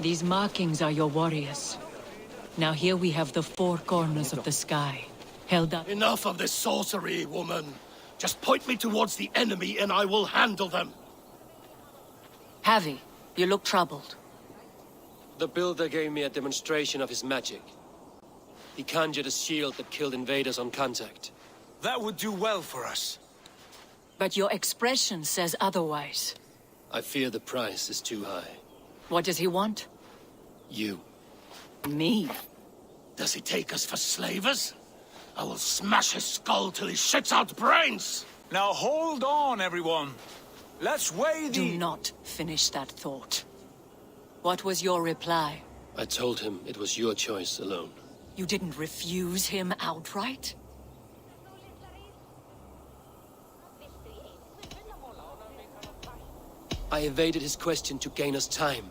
These markings are your warriors. Now here we have the four corners of the sky, held up. Enough of this sorcery, woman. Just point me towards the enemy and I will handle them. Javi, you look troubled. The builder gave me a demonstration of his magic. He conjured a shield that killed invaders on contact. That would do well for us. But your expression says otherwise. I fear the price is too high. What does he want? You. Me? Does he take us for slavers? I will smash his skull till he shits out brains! Now hold on, everyone. Let's weigh the... Do not finish that thought. What was your reply? I told him it was your choice alone. You didn't refuse him outright? I evaded his question to gain us time.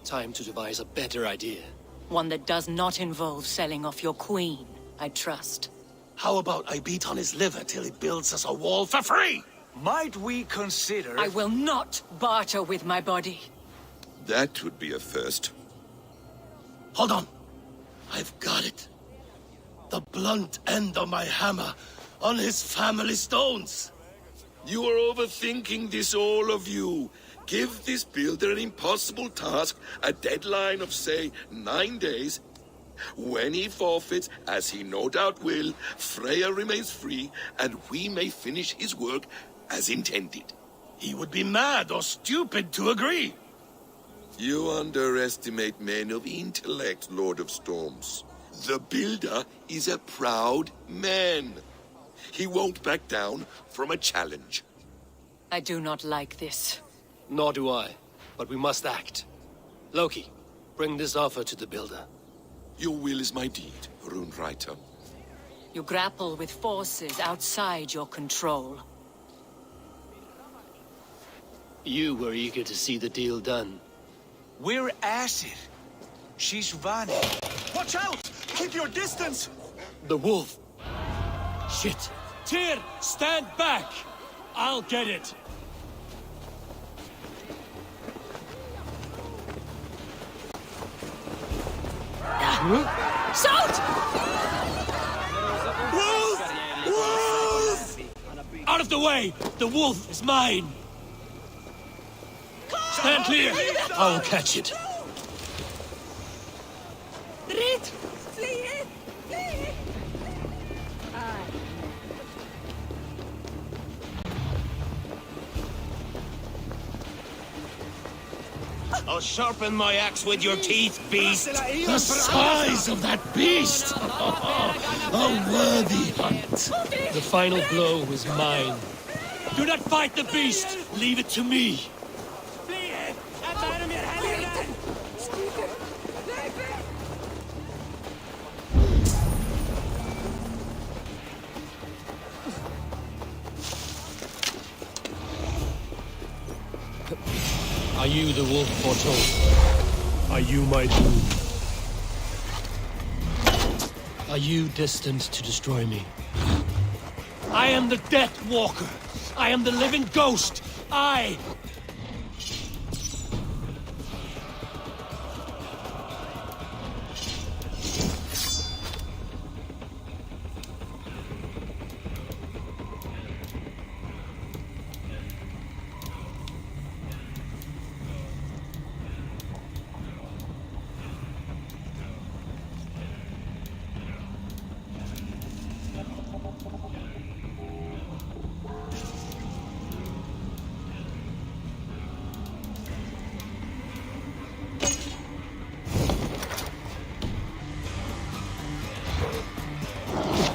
Time to devise a better idea. One that does not involve selling off your queen, I trust. How about I beat on his liver till he builds us a wall for free? Might we consider... I will not barter with my body. That would be a first. Hold on. I've got it. The blunt end of my hammer on his family stones. You are overthinking this, all of you. Give this builder an impossible task, a deadline of, say, 9 days. When he forfeits, as he no doubt will, Freya remains free, and we may finish his work as intended. He would be mad or stupid to agree. You underestimate men of intellect, Lord of Storms. The builder is a proud man. He won't back down from a challenge. I do not like this. Nor do I, but we must act. Loki, bring this offer to the builder. Your will is my deed, Runewriter. You grapple with forces outside your control. You were eager to see the deal done. We're acid. She's vanished. Watch out! Keep your distance! The wolf! Shit! Tyr, stand back! I'll get it! Shout! Wolf! Wolf! Out of the way! The wolf is mine! Stand clear! I will catch it. I'll sharpen my axe with your teeth, beast! The size of that beast! A worthy hunt. The final blow is mine. Do not fight the beast! Leave it to me! Are you the wolf foretold? Are you my doom? Are you destined to destroy me? I am the Death Walker! I am the living ghost! I...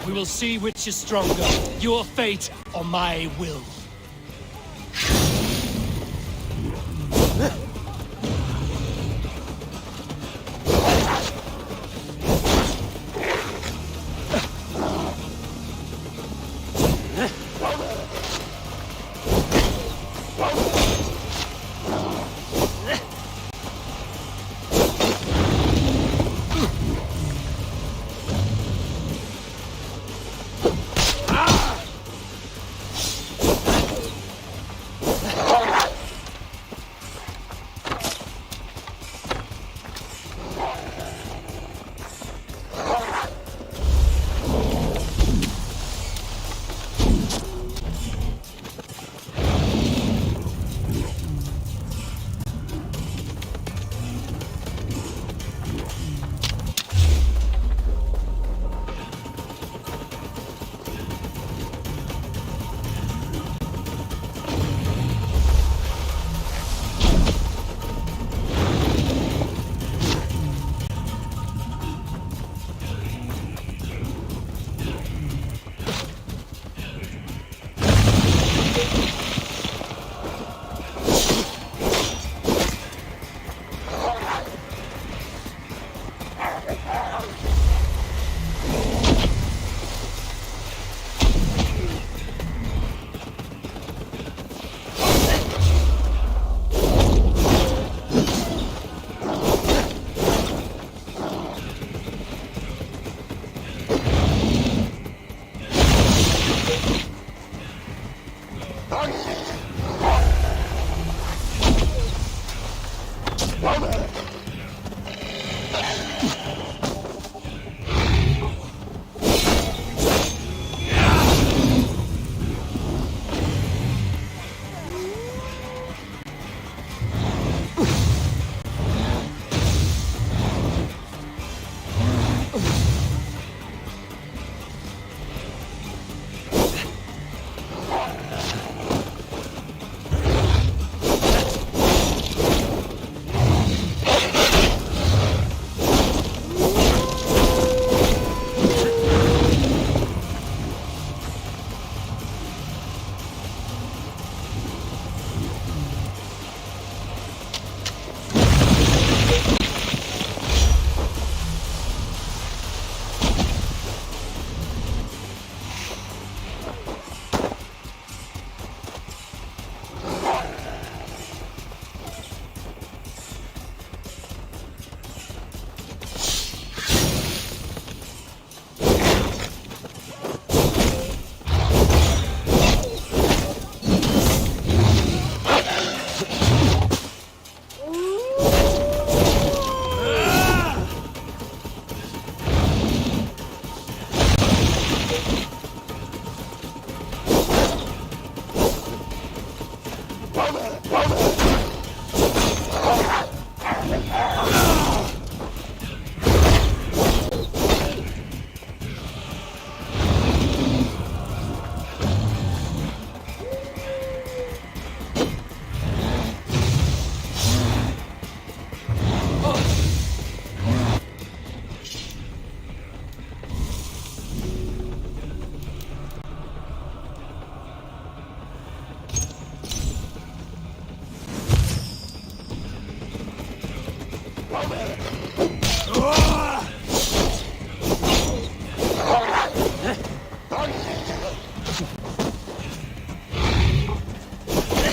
We will see which is stronger, your fate or my will.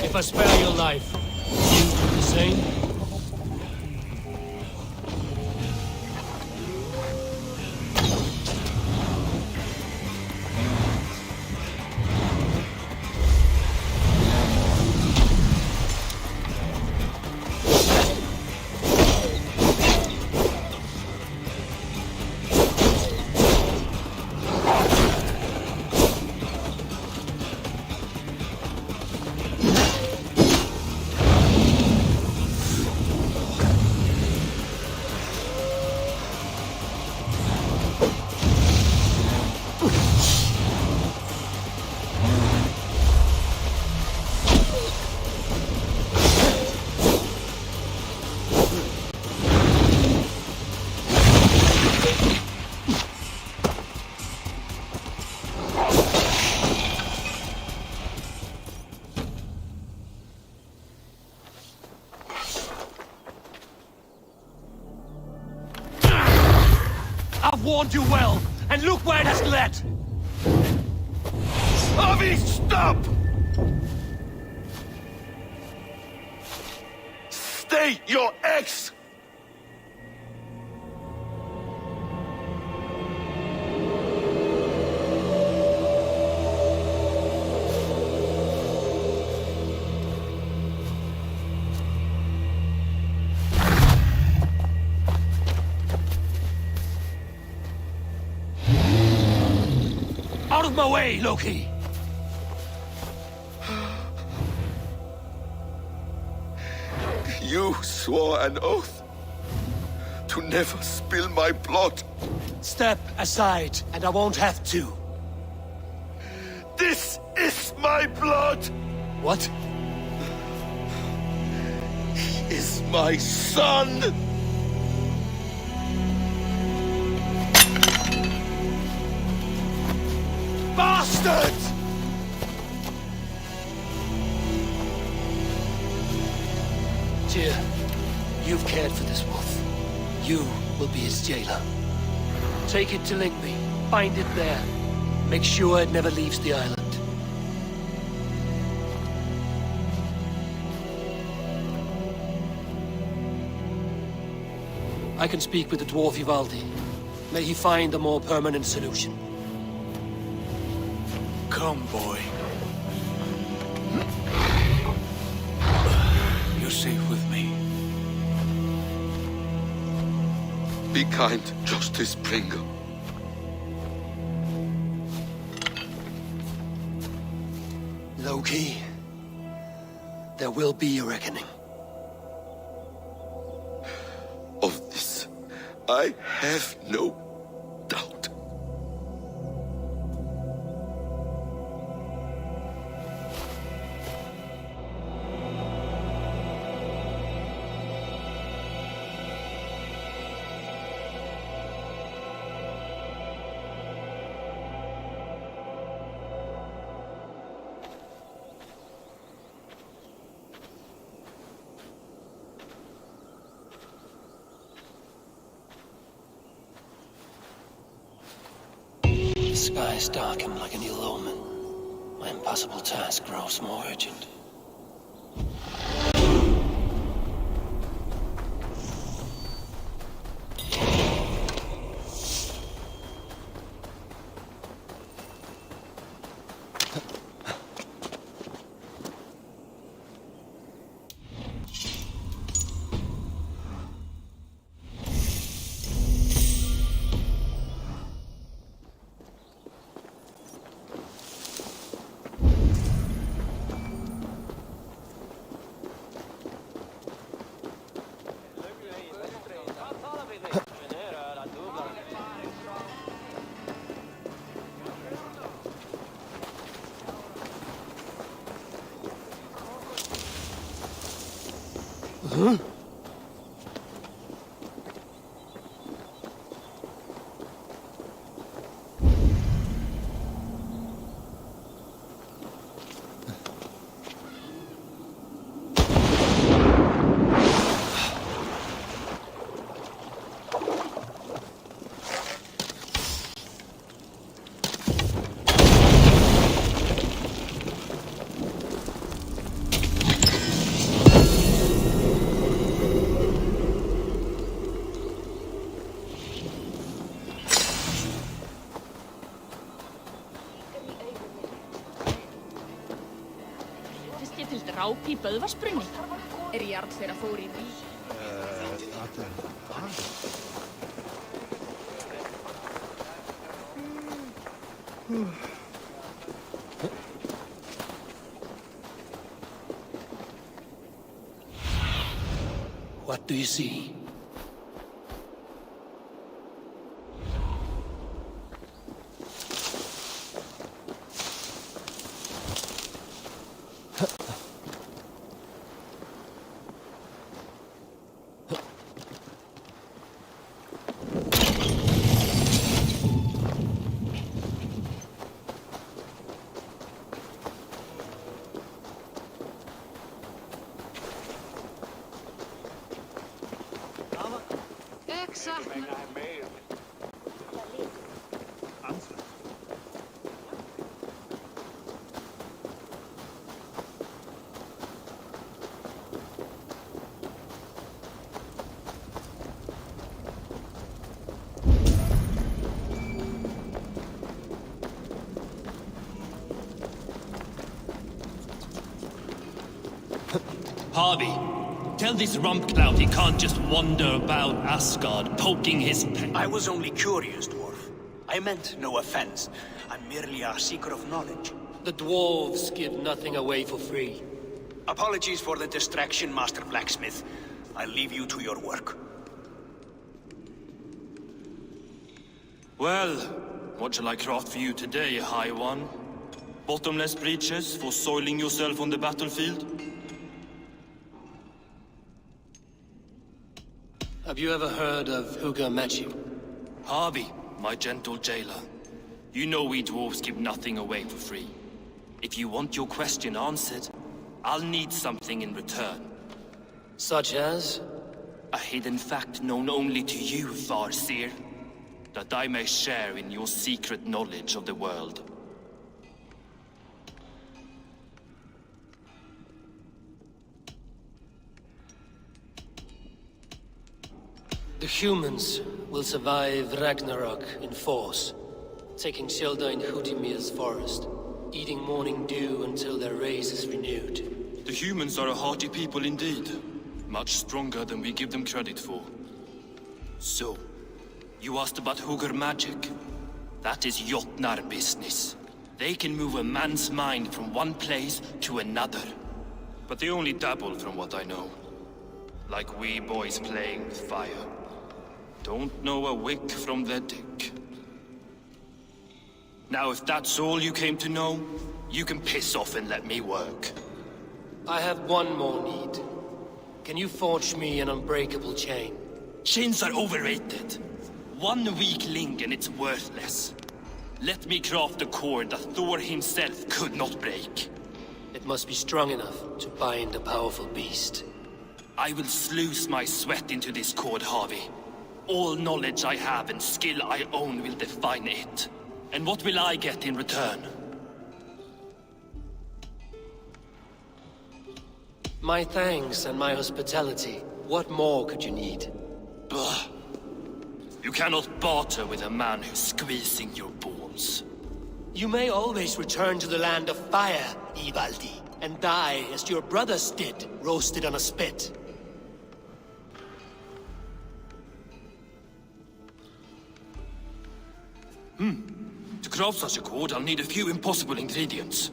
If I spare your life, you do the same? I've warned you well, and look where it has led! Avi, stop! State your ex! Out of my way, Loki! You swore an oath to never spill my blood. Step aside, and I won't have to. This is my blood! What? He is my son! Bastard! Tyr, you've cared for this wolf. You will be his jailer. Take it to Lingby. Find it there. Make sure it never leaves the island. I can speak with the dwarf Ivaldi. May he find a more permanent solution. Come, boy. You're safe with me. Be kind, Justice Pringle. Loki, there will be a reckoning. Of this, I have no doubt. The skies darken like an ill omen. My impossible task grows more urgent. Huh? skáp í Böðvarsbrunni. Jarl þeirra fór í rík. What do you see? Harvey, tell this rump clout he can't just wander about Asgard, poking his pen. I was only curious, dwarf. I meant no offense. I'm merely a seeker of knowledge. The dwarves give nothing away for free. Apologies for the distraction, Master Blacksmith. I'll leave you to your work. Well, what shall I craft for you today, High One? Bottomless breeches for soiling yourself on the battlefield? Have you ever heard of Hugger Magic? Harvey, my gentle jailer. You know we dwarves give nothing away for free. If you want your question answered, I'll need something in return. Such as? A hidden fact known only to you, Farseer. That I may share in your secret knowledge of the world. The humans will survive Ragnarok in force, taking shelter in Hutimir's forest, eating morning dew until their race is renewed. The humans are a hearty people indeed. Much stronger than we give them credit for. So, you asked about Hugger magic. That is Jotnar business. They can move a man's mind from one place to another. But they only dabble from what I know. Like we boys playing with fire. Don't know a wick from their dick. Now if that's all you came to know, you can piss off and let me work. I have one more need. Can you forge me an unbreakable chain? Chains are overrated. One weak link and it's worthless. Let me craft a cord that Thor himself could not break. It must be strong enough to bind a powerful beast. I will sluice my sweat into this cord, Harvey. All knowledge I have and skill I own will define it. And what will I get in return? My thanks and my hospitality. What more could you need? Bah. You cannot barter with a man who's squeezing your balls. You may always return to the land of fire, Ivaldi, and die as your brothers did, roasted on a spit. To craft such a cord, I'll need a few impossible ingredients.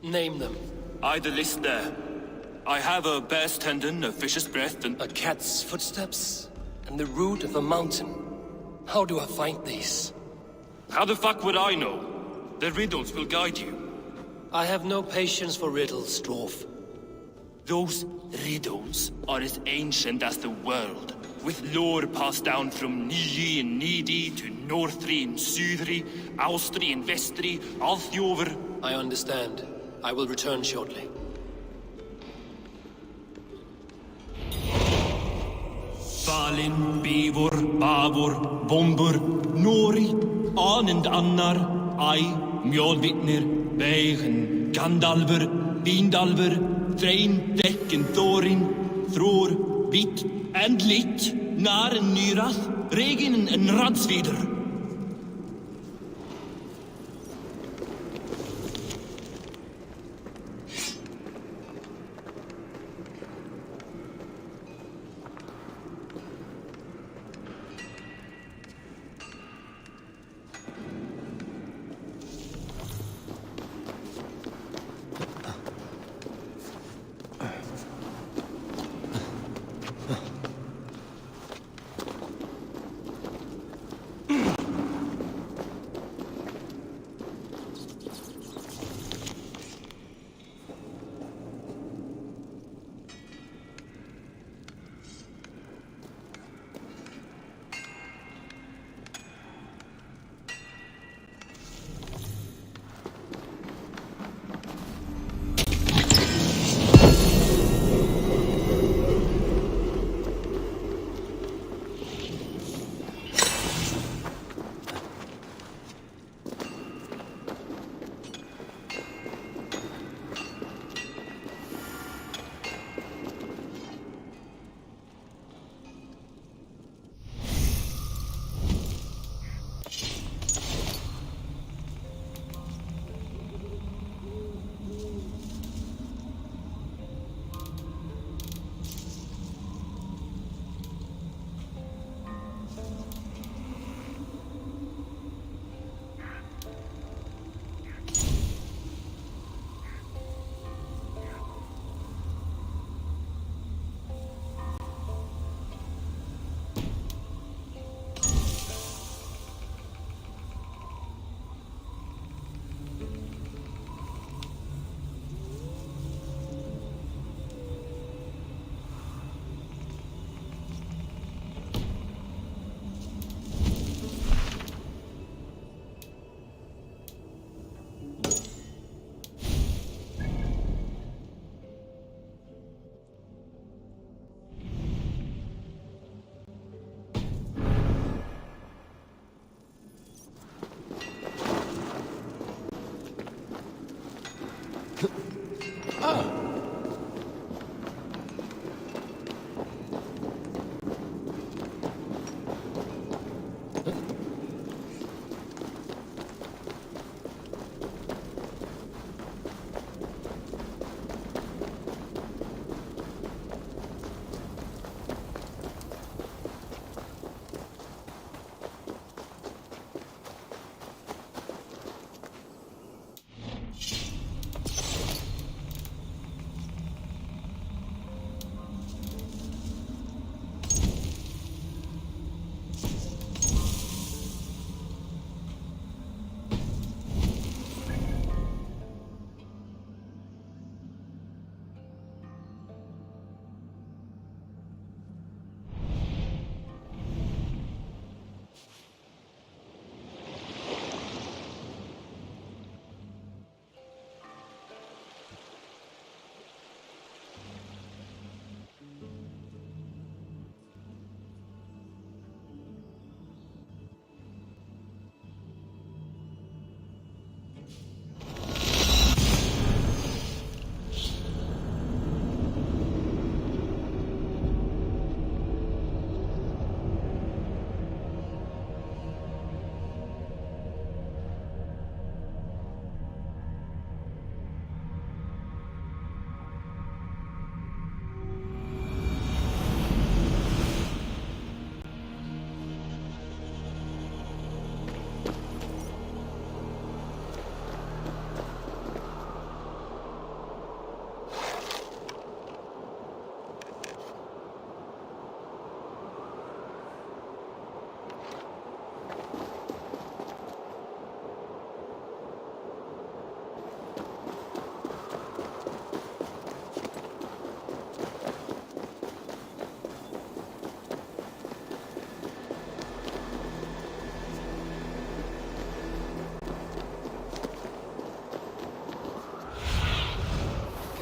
Name them. The list there. I have a bear's tendon, a fish's breath, and... A cat's footsteps, and the root of a mountain. How do I find these? How the fuck would I know? The riddles will guide you. I have no patience for riddles, dwarf. Those riddles are as ancient as the world, with lore passed down from Niji and Nidi to Northri and Sudri, Austri and Vestri, Althjover. I understand. I will return shortly. Balin, Bivor, Bavor, Bombur, Nori, Anand Annar, Ai, Mjolvitnir, Veigen, Gandalfur, Vindalfur, Threin, Dekken, Thorin, Thror, Vit, and Lit, Nar and Nyrath, Regin and Radsvider.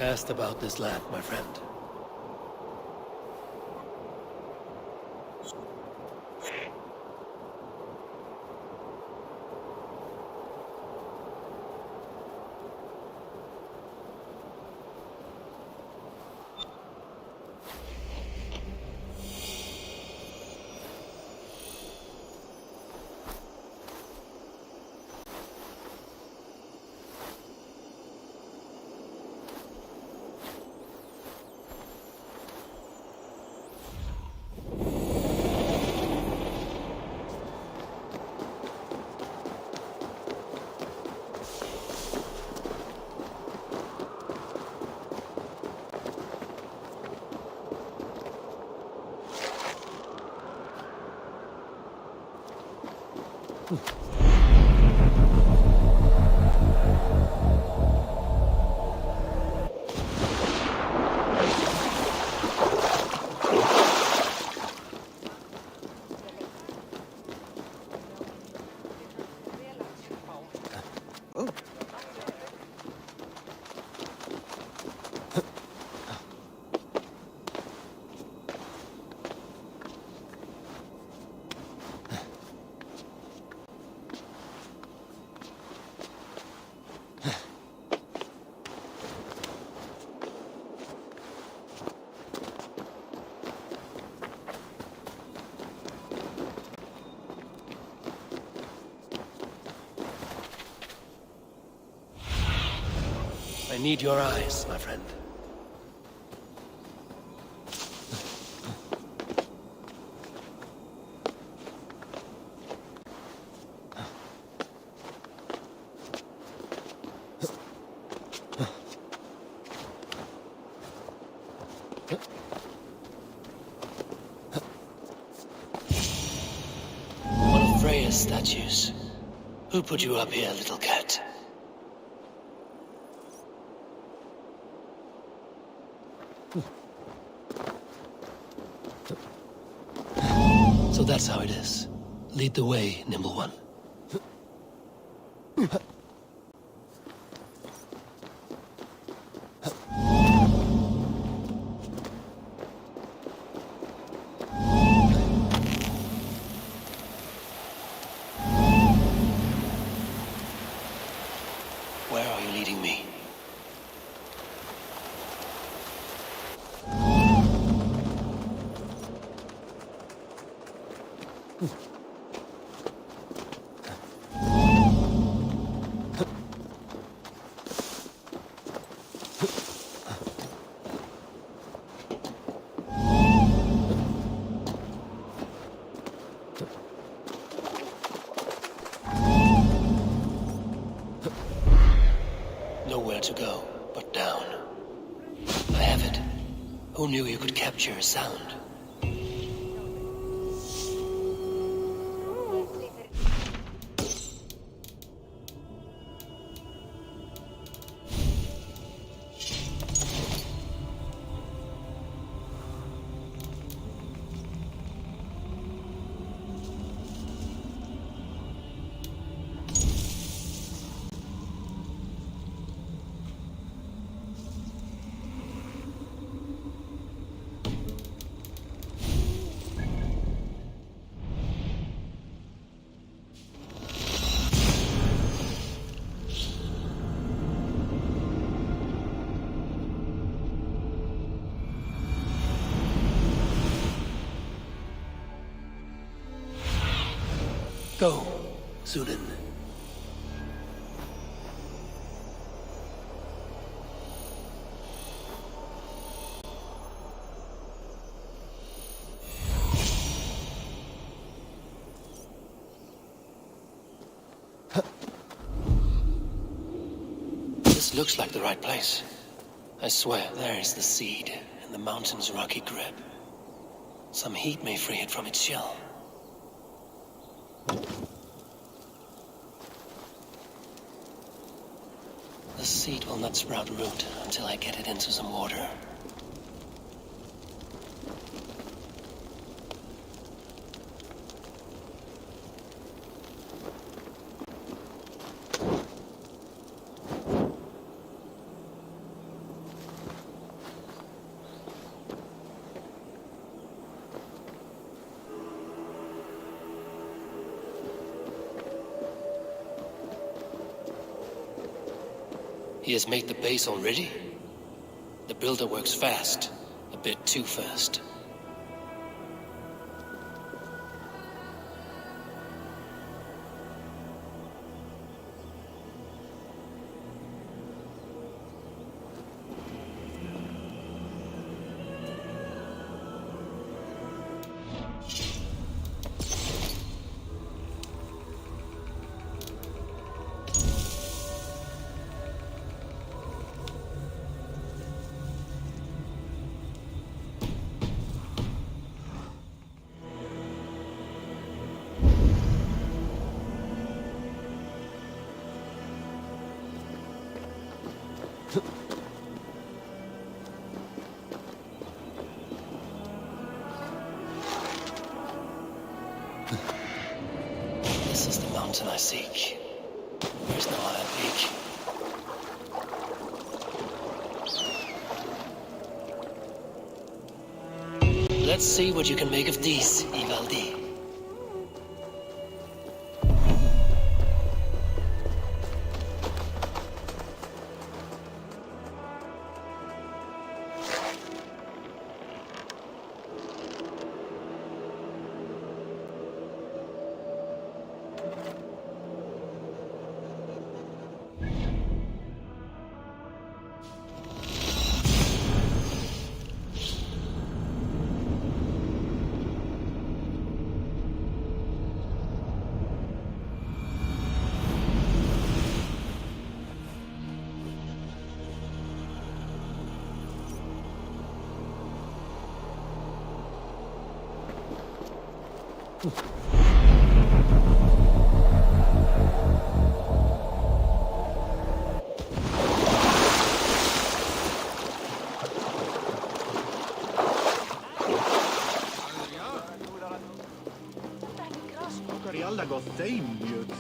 asked about this land, my friend. I need your eyes, my friend. One of Freya's statues. Who put you up here, little cat? So that's how it is. Lead the way, nimble one. Where are you leading me? Nowhere to go but down. I have it. Who knew you could capture a sound? Go, Sunan. This looks like the right place. I swear, there is the seed in the mountain's rocky grip. Some heat may free it from its shell. The seed will not sprout root until I get it into some water. He has made the base already? The builder works fast. A bit too fast. This is the mountain I seek. There's no higher peak. Let's see what you can make of these, Ivaldi. Alla gått steinbjud.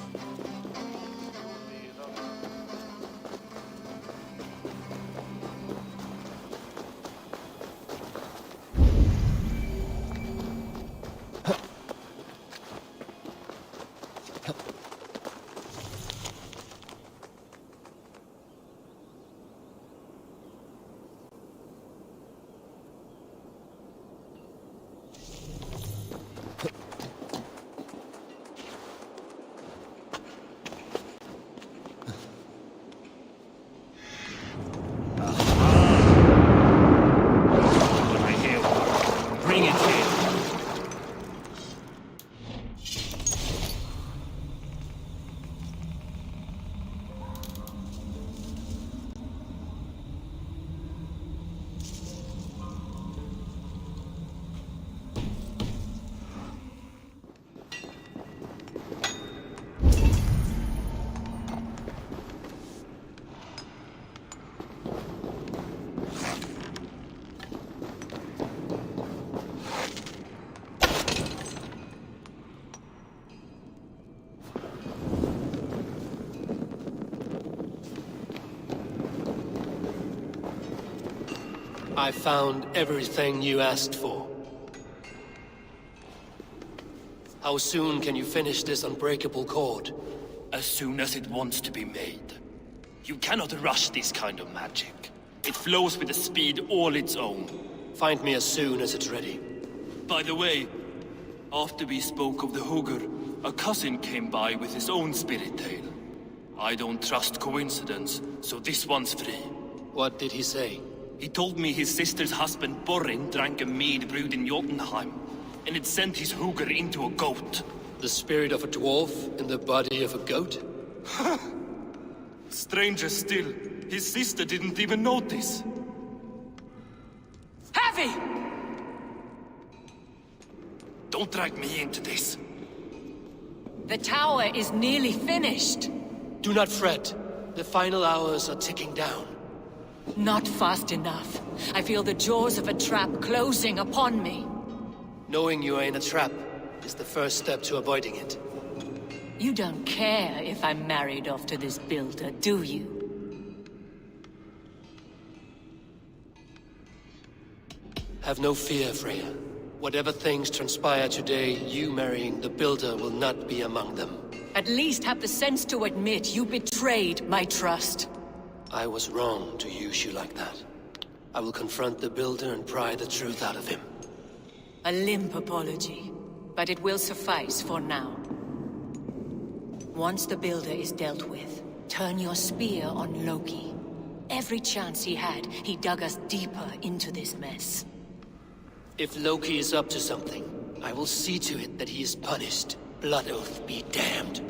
I found everything you asked for. How soon can you finish this unbreakable cord? As soon as it wants to be made. You cannot rush this kind of magic. It flows with a speed all its own. Find me as soon as it's ready. By the way, after we spoke of the Hugr, a cousin came by with his own spirit tale. I don't trust coincidence, so this one's free. What did he say? He told me his sister's husband Borin drank a mead brewed in Jotunheim, and it sent his Hugr into a goat. The spirit of a dwarf in the body of a goat? Stranger still, his sister didn't even notice. Heavy! Don't drag me into this. The tower is nearly finished. Do not fret. The final hours are ticking down. Not fast enough. I feel the jaws of a trap closing upon me. Knowing you are in a trap is the first step to avoiding it. You don't care if I'm married off to this builder, do you? Have no fear, Freya. Whatever things transpire today, you marrying the builder will not be among them. At least have the sense to admit you betrayed my trust. I was wrong to use you like that. I will confront the Builder and pry the truth out of him. A limp apology, but it will suffice for now. Once the Builder is dealt with, turn your spear on Loki. Every chance he had, he dug us deeper into this mess. If Loki is up to something, I will see to it that he is punished. Blood Oath be damned.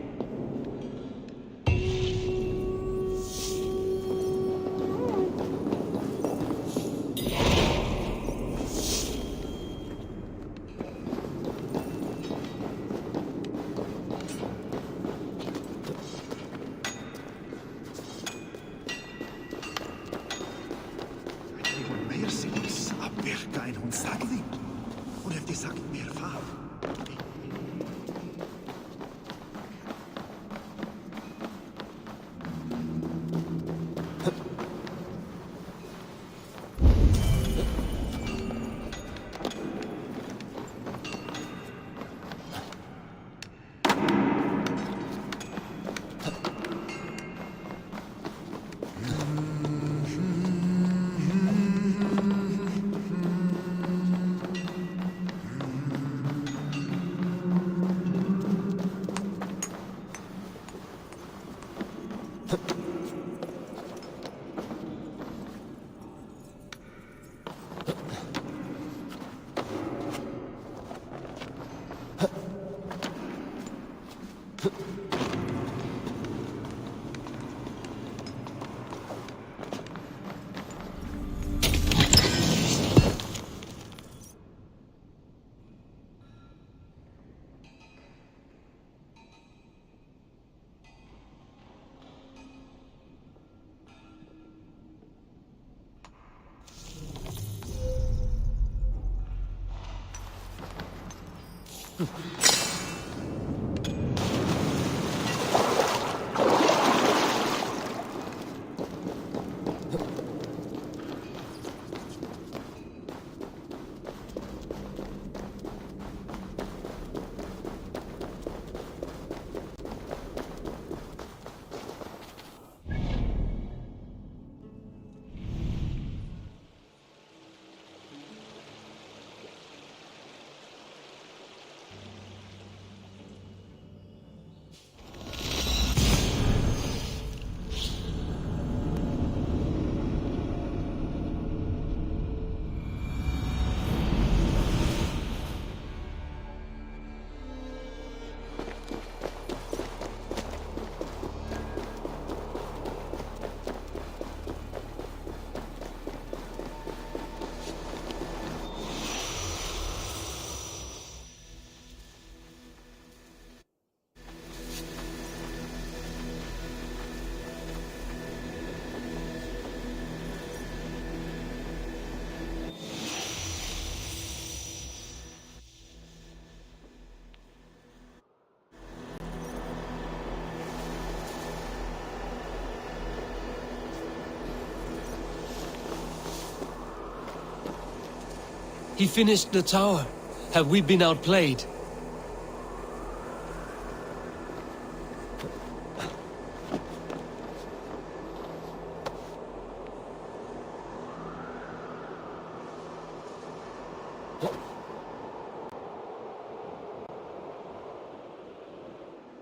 He finished the tower. Have we been outplayed?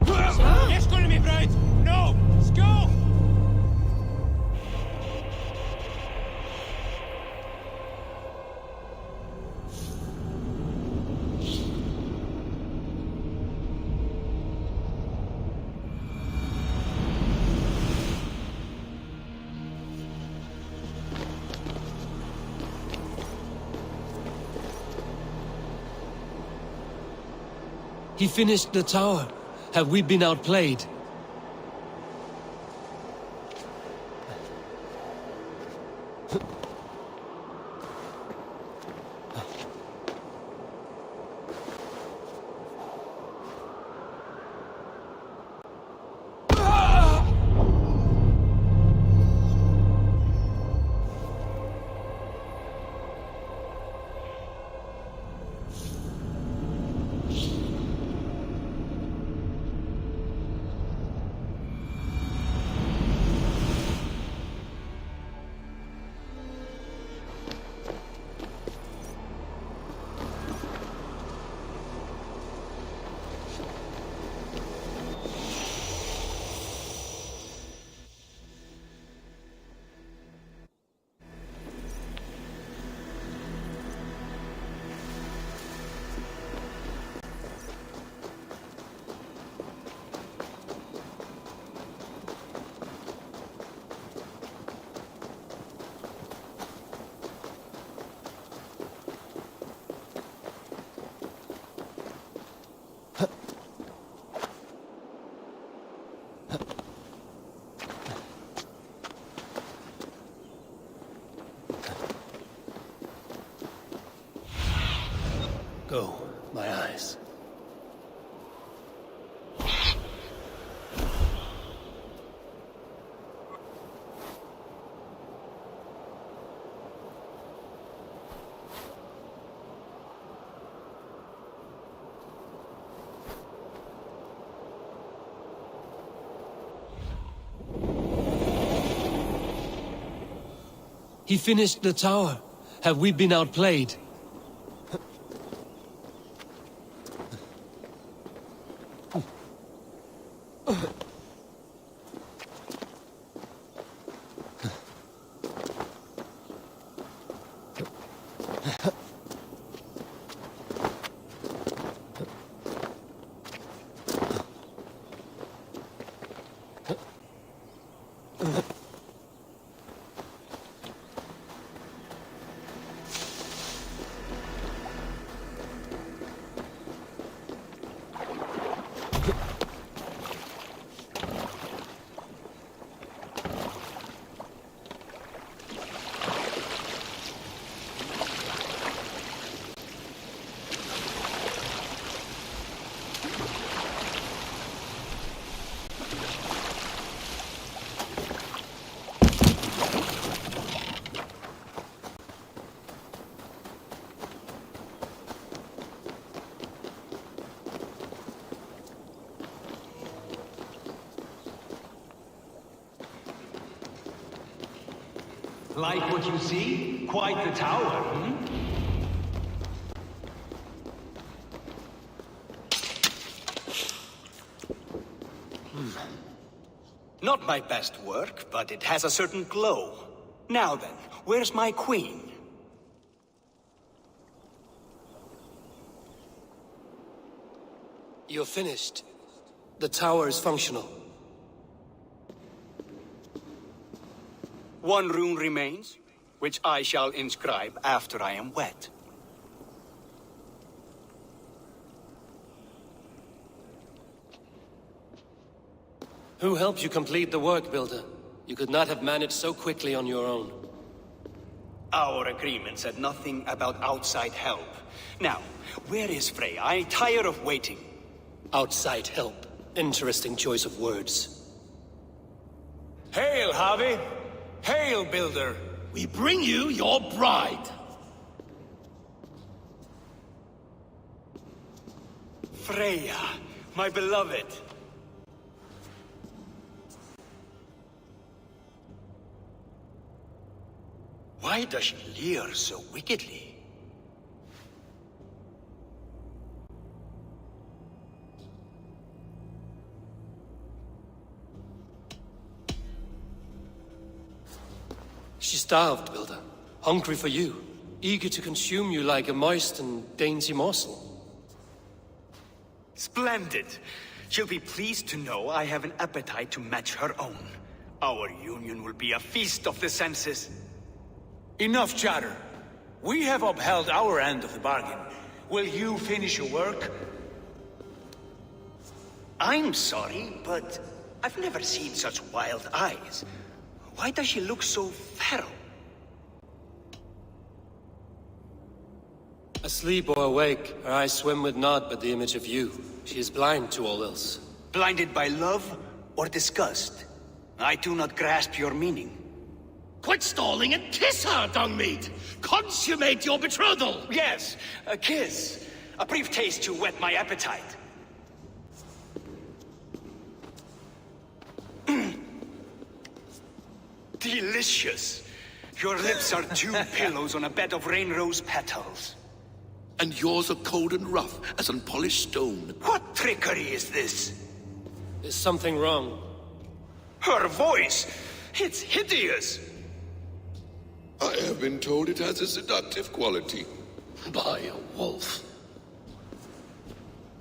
Yes, call me bright! No! Let's go! He finished the tower. Have we been outplayed? Oh, my eyes. He finished the tower. Have we been outplayed? Like what you see? Quite the tower, hmm? Not my best work, but it has a certain glow. Now then, where's my queen? You're finished. The tower is functional. One rune remains, which I shall inscribe after I am wet. Who helped you complete the work, Builder? You could not have managed so quickly on your own. Our agreement said nothing about outside help. Now, where is Freya? I'm tired of waiting. Outside help. Interesting choice of words. Hail, Harvey! Hail, Builder! We bring you your bride. Freya, my beloved. Why does she leer so wickedly? She starved, Builder. Hungry for you. Eager to consume you like a moist and dainty morsel. Splendid. She'll be pleased to know I have an appetite to match her own. Our union will be a feast of the senses. Enough chatter. We have upheld our end of the bargain. Will you finish your work? I'm sorry, but I've never seen such wild eyes. Why does she look so feral? Asleep or awake, her eyes swim with naught but the image of you. She is blind to all else. Blinded by love or disgust? I do not grasp your meaning. Quit stalling and kiss her, Dungmeat! Consummate your betrothal! Yes, a kiss. A brief taste to whet my appetite. Delicious. Your lips are two pillows on a bed of rain rose petals. And yours are cold and rough as unpolished stone. What trickery is this? There's something wrong. Her voice! It's hideous! I have been told it has a seductive quality. By a wolf.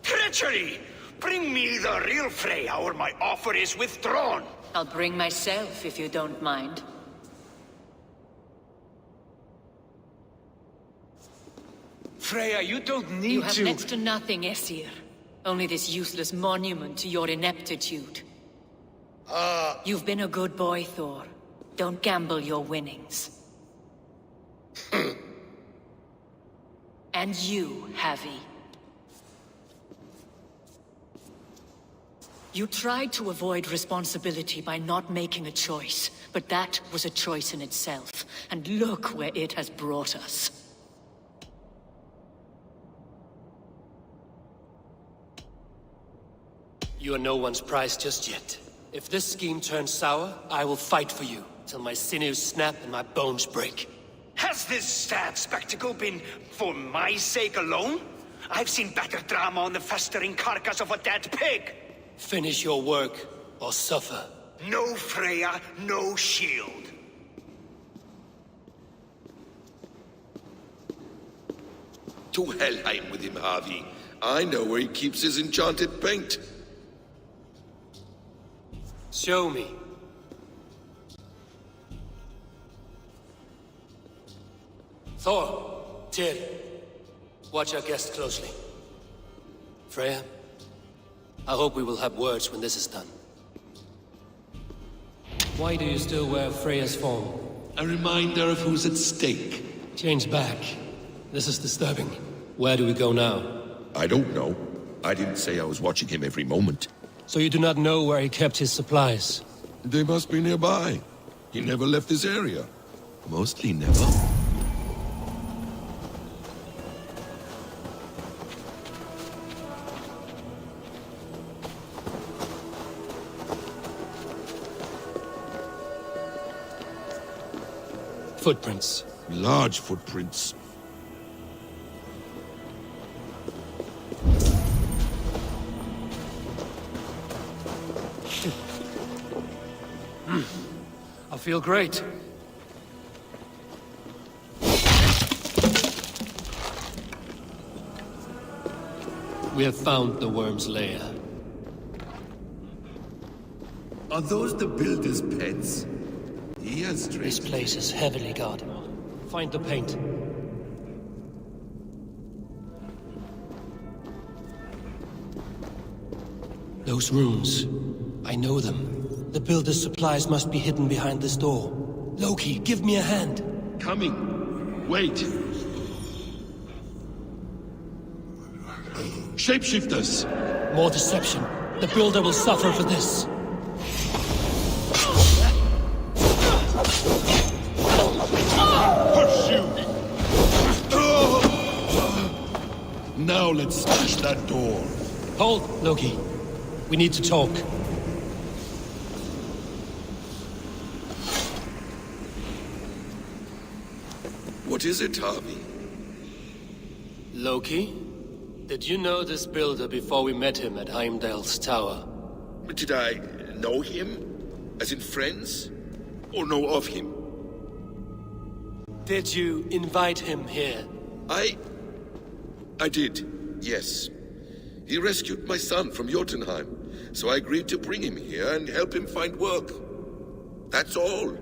Treachery! Bring me the real Freya or my offer is withdrawn! I'll bring myself if you don't mind. Freya, you don't need You have to... next to nothing, Aesir. Only this useless monument to your ineptitude. You've been a good boy, Thor. Don't gamble your winnings. And you, Javi. You tried to avoid responsibility by not making a choice, but that was a choice in itself, and look where it has brought us. You are no one's prize just yet. If this scheme turns sour, I will fight for you, till my sinews snap and my bones break. Has this sad spectacle been for my sake alone? I've seen better drama on the festering carcass of a dead pig. Finish your work, or suffer. No Freya, no shield. To Helheim with him, Harvey. I know where he keeps his enchanted paint. Show me. Thor, Tyr, watch our guest closely. Freya, I hope we will have words when this is done. Why do you still wear Freya's form? A reminder of who's at stake. Change back. This is disturbing. Where do we go now? I don't know. I didn't say I was watching him every moment. So you do not know where he kept his supplies? They must be nearby. He never left this area. Mostly never. Footprints. Large footprints. I feel great. We have found the worm's lair. Are those the builder's pets? He has This place is heavily guarded. Find the paint. Those runes. I know them. The builder's supplies must be hidden behind this door. Loki, give me a hand. Coming. Wait. Shapeshifters! More deception. The builder will suffer for this. Pursue! Now let's smash that door. Hold, Loki. We need to talk. What is it, Harvey? Loki? Did you know this builder before we met him at Heimdall's tower? Did I know him? As in friends? Or know of him? Did you invite him here? I did, yes. He rescued my son from Jotunheim, so I agreed to bring him here and help him find work. That's all.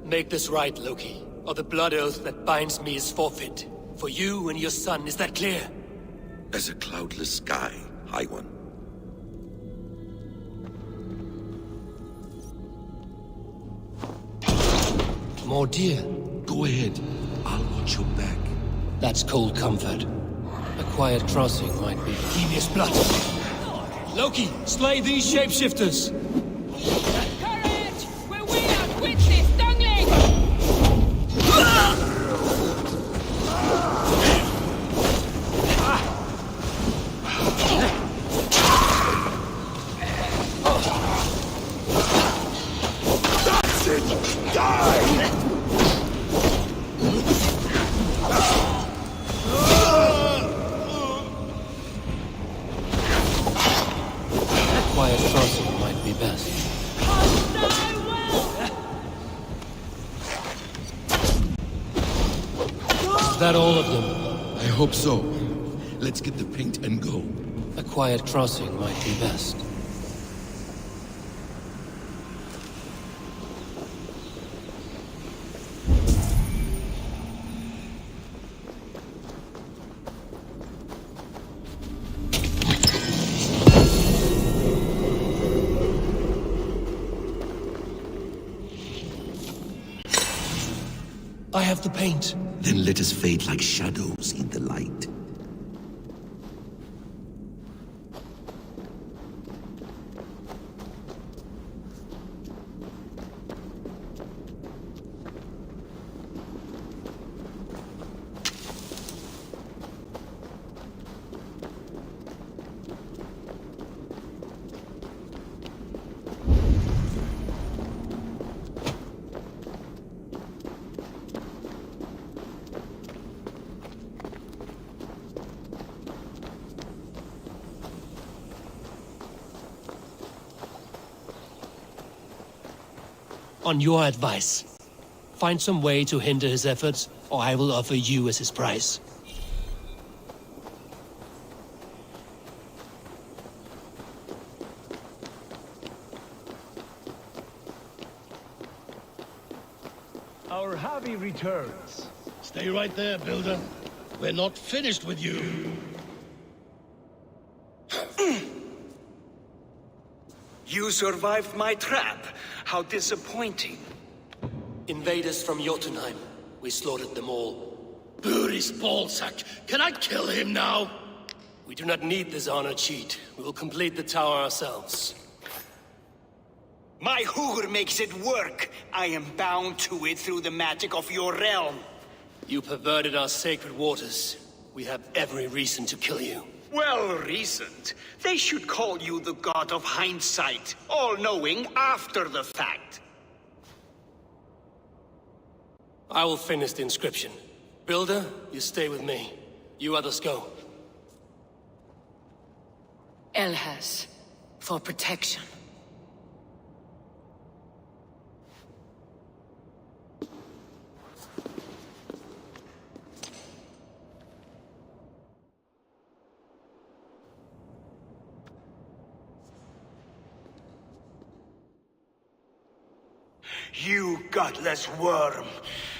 Make this right, Loki, or the blood oath that binds me is forfeit. For you and your son, is that clear? As a cloudless sky, High One. More deer. Go ahead. I'll watch your back. That's cold comfort. A quiet crossing might be devious blood. Loki, slay these shapeshifters! Courage! We're way outwit this dungling! That's it! Die! Quiet crossing might be best. Is that all of them? I hope so. Let's get the paint and go. A quiet crossing might be best. I have the paint. Then let us fade like shadows in the light. On your advice, find some way to hinder his efforts, or I will offer you as his prize. Our Javi returns. Stay right there, Builder. We're not finished with you. You survived my trap. How disappointing. Invaders from Jotunheim. We slaughtered them all. Booty's ballsack. Can I kill him now? We do not need this honor cheat. We will complete the tower ourselves. My Hugr makes it work. I am bound to it through the magic of your realm. You perverted our sacred waters. We have every reason to kill you. Well reasoned. They should call you the god of hindsight, all-knowing after the fact. I will finish the inscription. Builder, you stay with me. You others go. Elhas, for protection. You godless worm,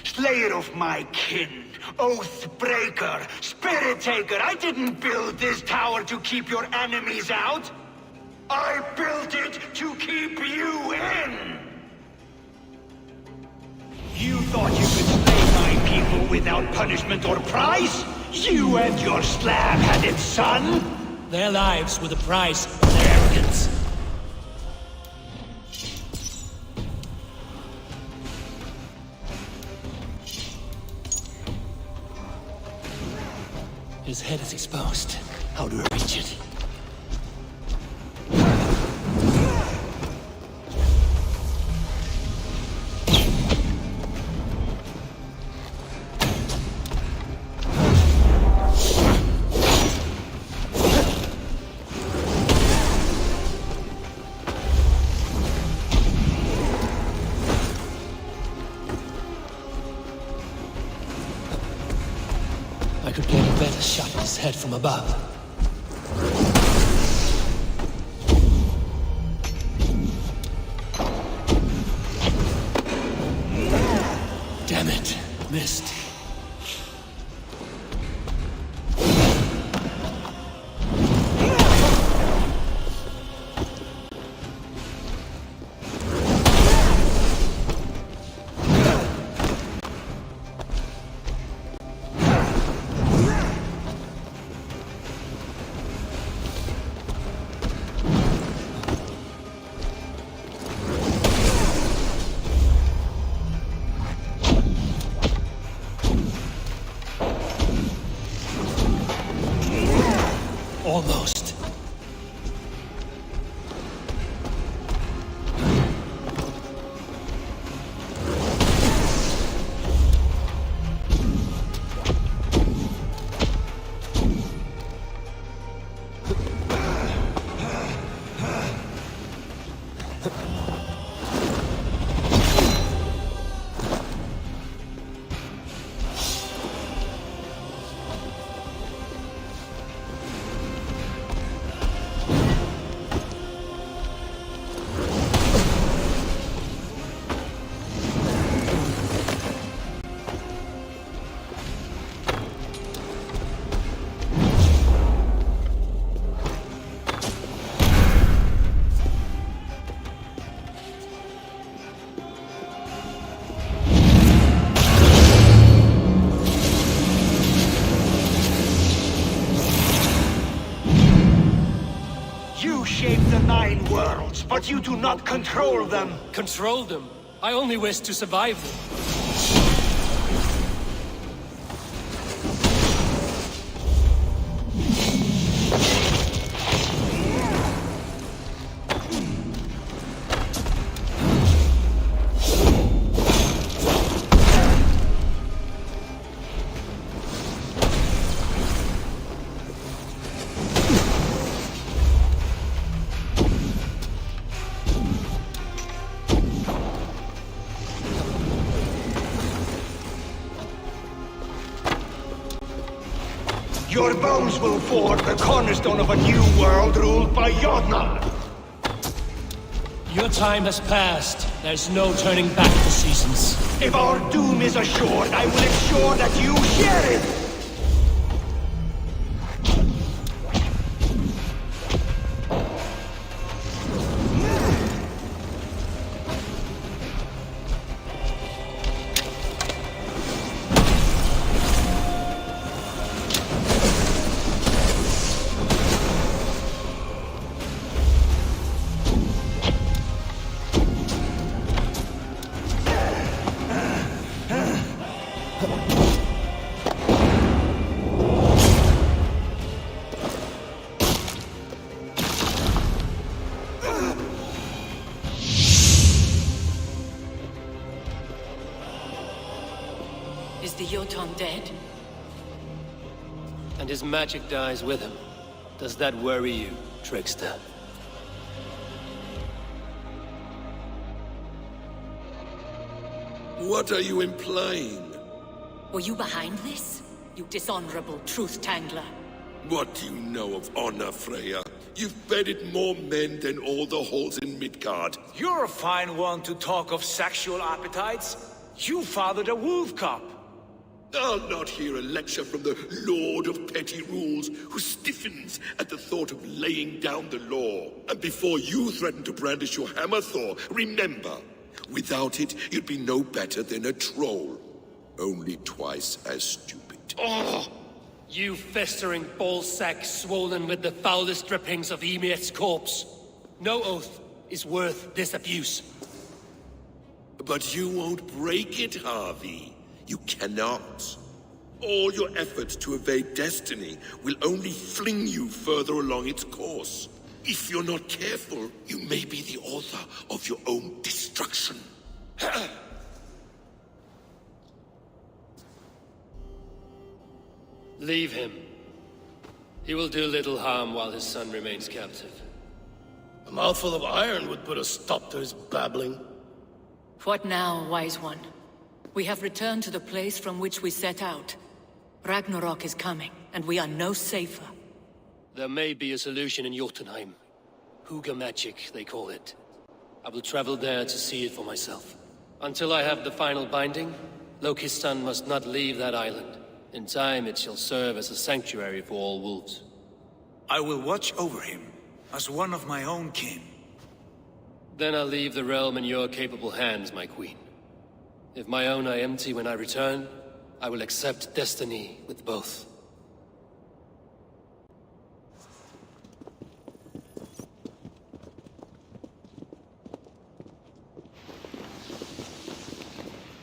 slayer of my kin, oath breaker, spirit taker, I didn't build this tower to keep your enemies out. I built it to keep you in. You thought you could slay my people without punishment or prize? You and your slab-headed son? Their lives were the price of their arrogance. His head is exposed. How do I reach it? I could get a better shot at his head from above. Damn it, missed. Almost. You shape the 9 worlds, but you do not control them. Control them? I only wish to survive them. Your bones will form the cornerstone of a new world ruled by Jotnar. Your time has passed. There's no turning back the seasons. If our doom is assured, I will ensure that you share it! Is the Jotun dead? And his magic dies with him. Does that worry you, trickster? What are you implying? Were you behind this? You dishonorable truth-tangler. What do you know of honor, Freya? You've bedded more men than all the halls in Midgard. You're a fine one to talk of sexual appetites. You fathered a wolf cub. I'll not hear a lecture from the Lord of Petty Rules, who stiffens at the thought of laying down the law. And before you threaten to brandish your hammer, Thor, remember, without it, you'd be no better than a troll. Only twice as stupid. Oh! You festering ballsack swollen with the foulest drippings of Ymir's corpse. No oath is worth this abuse. But you won't break it, Harvey. You cannot. All your efforts to evade destiny will only fling you further along its course. If you're not careful, you may be the author of your own destruction. Leave him. He will do little harm while his son remains captive. A mouthful of iron would put a stop to his babbling. What now, wise one? We have returned to the place from which we set out. Ragnarok is coming, and we are no safer. There may be a solution in Jotunheim. Hugger magic, they call it. I will travel there to see it for myself. Until I have the final binding, Loki's son must not leave that island. In time, it shall serve as a sanctuary for all wolves. I will watch over him, as one of my own kin. Then I'll leave the realm in your capable hands, my queen. If my own are empty when I return, I will accept destiny with both.